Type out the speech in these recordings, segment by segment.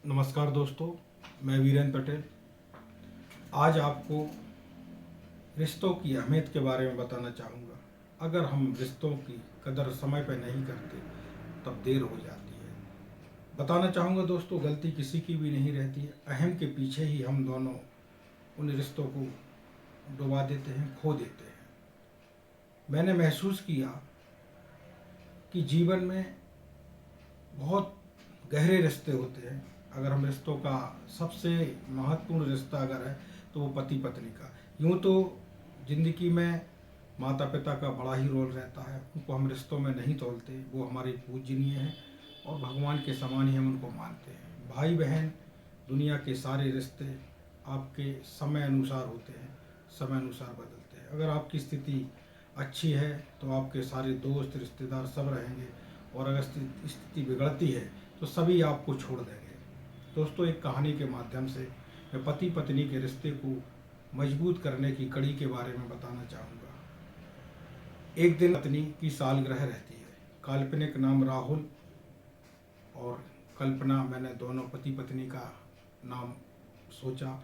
नमस्कार दोस्तों, मैं वीरेंद्र पटेल आज आपको रिश्तों की अहमियत के बारे में बताना चाहूँगा। अगर हम रिश्तों की कदर समय पर नहीं करते तब देर हो जाती है। बताना चाहूँगा दोस्तों, गलती किसी की भी नहीं रहती है। अहम के पीछे ही हम दोनों उन रिश्तों को डुबा देते हैं, खो देते हैं। मैंने महसूस किया कि जीवन में बहुत गहरे रिश्ते होते हैं। अगर हम रिश्तों का सबसे महत्वपूर्ण रिश्ता अगर है तो वो पति पत्नी का। यूँ तो ज़िंदगी में माता पिता का बड़ा ही रोल रहता है, उनको हम रिश्तों में नहीं तोलते। वो हमारे पूजनीय हैं और भगवान के समान ही हम उनको मानते हैं। भाई बहन, दुनिया के सारे रिश्ते आपके समय अनुसार होते हैं, समय अनुसार बदलते हैं। अगर आपकी स्थिति अच्छी है तो आपके सारे दोस्त रिश्तेदार सब रहेंगे, और अगर स्थिति बिगड़ती है तो सभी आपको छोड़ देंगे। दोस्तों, एक कहानी के माध्यम से मैं पति पत्नी के रिश्ते को मजबूत करने की कड़ी के बारे में बताना चाहूँगा। एक दिन पत्नी की सालगिरह रहती है। काल्पनिक नाम राहुल और कल्पना, मैंने दोनों पति पत्नी का नाम सोचा।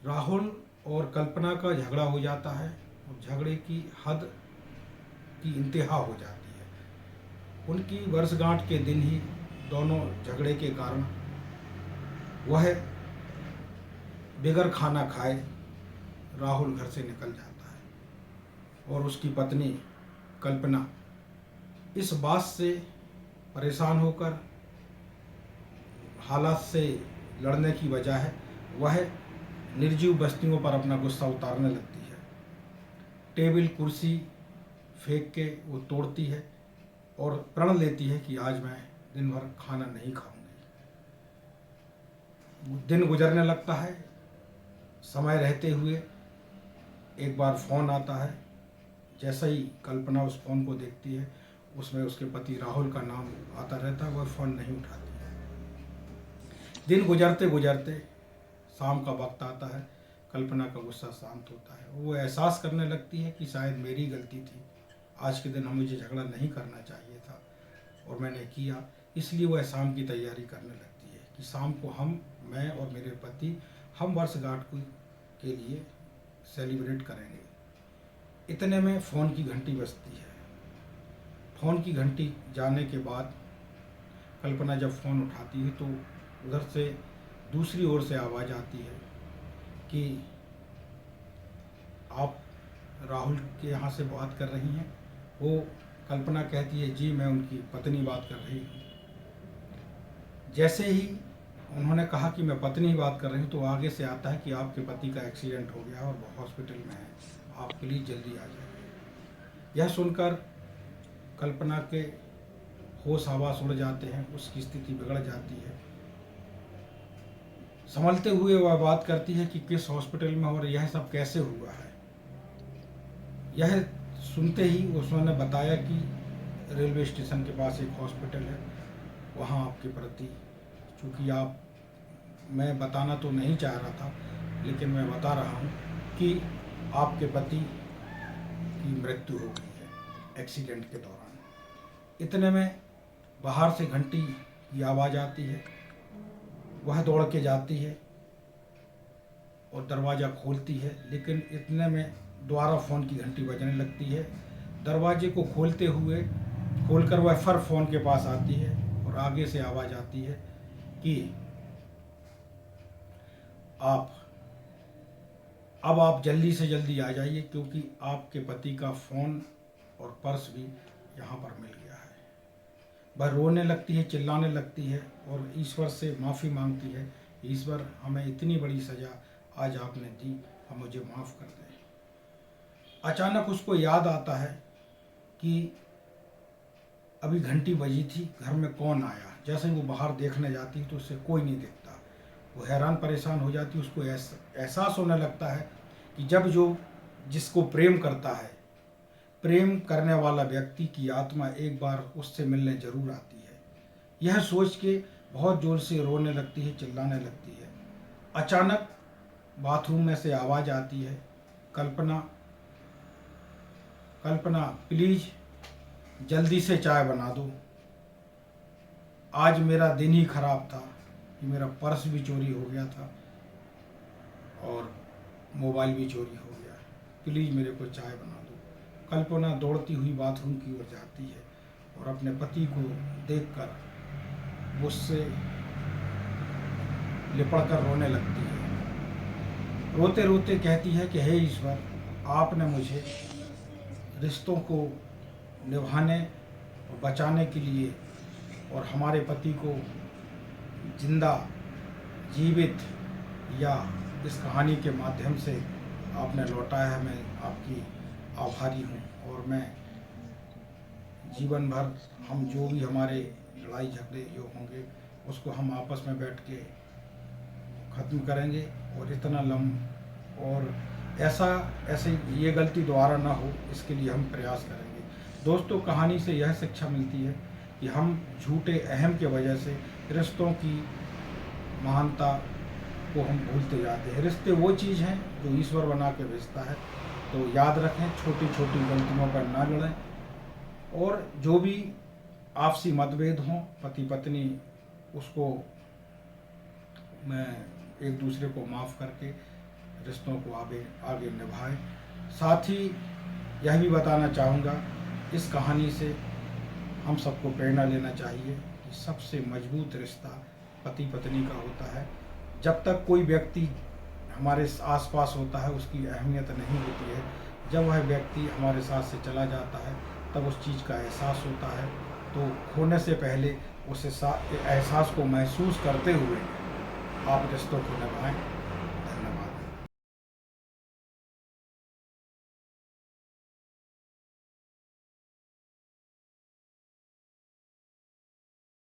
राहुल और कल्पना का झगड़ा हो जाता है और झगड़े की हद की इंतहा हो जाती है। उनकी वर्षगांठ के दिन ही दोनों झगड़े के कारण वह बेगर खाना खाए राहुल घर से निकल जाता है, और उसकी पत्नी कल्पना इस बात से परेशान होकर हालात से लड़ने की बजाय वह निर्जीव बस्तियों पर अपना गुस्सा उतारने लगती है। टेबल कुर्सी फेंक के वो तोड़ती है और प्रण लेती है कि आज मैं दिन भर खाना नहीं खाऊंगी। दिन गुजरने लगता है। समय रहते हुए एक बार फ़ोन आता है। जैसे ही कल्पना उस फ़ोन को देखती है, उसमें उसके पति राहुल का नाम आता रहता है। वह फ़ोन नहीं उठाती है। दिन गुजरते गुजरते शाम का वक्त आता है। कल्पना का गुस्सा शांत होता है। वो एहसास करने लगती है कि शायद मेरी गलती थी, आज के दिन मुझे झगड़ा नहीं करना चाहिए था और मैंने किया। इसलिए वह शाम की तैयारी करने लगती है कि शाम को मैं और मेरे पति हम वर्षगांठ के लिए सेलिब्रेट करेंगे। इतने में फ़ोन की घंटी बजती है। फ़ोन की घंटी जाने के बाद कल्पना जब फ़ोन उठाती है तो उधर से दूसरी ओर से आवाज़ आती है कि आप राहुल के यहाँ से बात कर रही हैं। वो कल्पना कहती है, जी मैं उनकी पत्नी बात कर रही हूँ। जैसे ही उन्होंने कहा कि मैं पत्नी बात कर रही हूँ, तो आगे से आता है कि आपके पति का एक्सीडेंट हो गया और वो हॉस्पिटल में है, आप प्लीज़ जल्दी आ जाइए। यह सुनकर कल्पना के होश हवास उड़ जाते हैं, उसकी स्थिति बिगड़ जाती है। संभलते हुए वह बात करती है कि किस हॉस्पिटल में और यह सब कैसे हुआ है। यह सुनते ही उसने बताया कि रेलवे स्टेशन के पास एक हॉस्पिटल है, वहाँ आपके प्रति, चूँकि मैं बताना तो नहीं चाह रहा था लेकिन मैं बता रहा हूँ कि आपके पति की मृत्यु हो गई है एक्सीडेंट के दौरान। इतने में बाहर से घंटी की आवाज़ आती है। वह दौड़ के जाती है और दरवाज़ा खोलती है, लेकिन इतने में दोबारा फ़ोन की घंटी बजने लगती है। दरवाजे को खोलकर वह फिर फ़ोन के पास आती है और आगे से आवाज़ आती है कि अब आप जल्दी से जल्दी आ जाइए, क्योंकि आपके पति का फ़ोन और पर्स भी यहाँ पर मिल गया है। वह रोने लगती है, चिल्लाने लगती है और ईश्वर से माफ़ी मांगती है, ईश्वर हमें इतनी बड़ी सज़ा आज आपने दी, हम मुझे माफ़ कर दें। अचानक उसको याद आता है कि अभी घंटी बजी थी, घर में कौन आया। जैसे ही वो बाहर देखने जाती है तो उससे कोई नहीं दिखता। वो हैरान परेशान हो जाती है। उसको एहसास होने लगता है कि जब जिसको प्रेम करता है, प्रेम करने वाला व्यक्ति की आत्मा एक बार उससे मिलने जरूर आती है। यह सोच के बहुत ज़ोर से रोने लगती है, चिल्लाने लगती है। अचानक बाथरूम में से आवाज़ आती है, कल्पना प्लीज़ जल्दी से चाय बना दो, आज मेरा दिन ही खराब था, कि मेरा पर्स भी चोरी हो गया था और मोबाइल भी चोरी हो गया। प्लीज़ मेरे को चाय बना दो। कल्पना दौड़ती हुई बाथरूम की ओर जाती है और अपने पति को देखकर उससे लिपट कर रोने लगती है। रोते रोते कहती है कि हे ईश्वर, आपने मुझे रिश्तों को निभाने और बचाने के लिए और हमारे पति को जिंदा जीवित या इस कहानी के माध्यम से आपने लौटाया है। मैं आपकी आभारी हूँ और मैं जीवन भर हम जो भी हमारे लड़ाई झगड़े जो होंगे उसको हम आपस में बैठ के ख़त्म करेंगे और इतना और ऐसे ये गलती दोबारा ना हो, इसके लिए हम प्रयास करेंगे। दोस्तों, कहानी से यह शिक्षा मिलती है कि हम झूठे अहम के वजह से रिश्तों की महानता को हम भूलते जाते हैं। रिश्ते वो चीज़ हैं जो ईश्वर बना के भेजता है। तो याद रखें, छोटी छोटी गलतियों पर ना लड़ें और जो भी आपसी मतभेद हों पति पत्नी, उसको मैं एक दूसरे को माफ़ करके रिश्तों को आगे निभाएं। साथ ही यह भी बताना चाहूँगा, इस कहानी से हम सबको प्रेरणा लेना चाहिए कि सबसे मजबूत रिश्ता पति पत्नी का होता है। जब तक कोई व्यक्ति हमारे आसपास होता है उसकी अहमियत नहीं होती है। जब वह व्यक्ति हमारे साथ से चला जाता है तब उस चीज़ का एहसास होता है। तो खोने से पहले उस एहसास को महसूस करते हुए आप रिश्तों को निभाएं।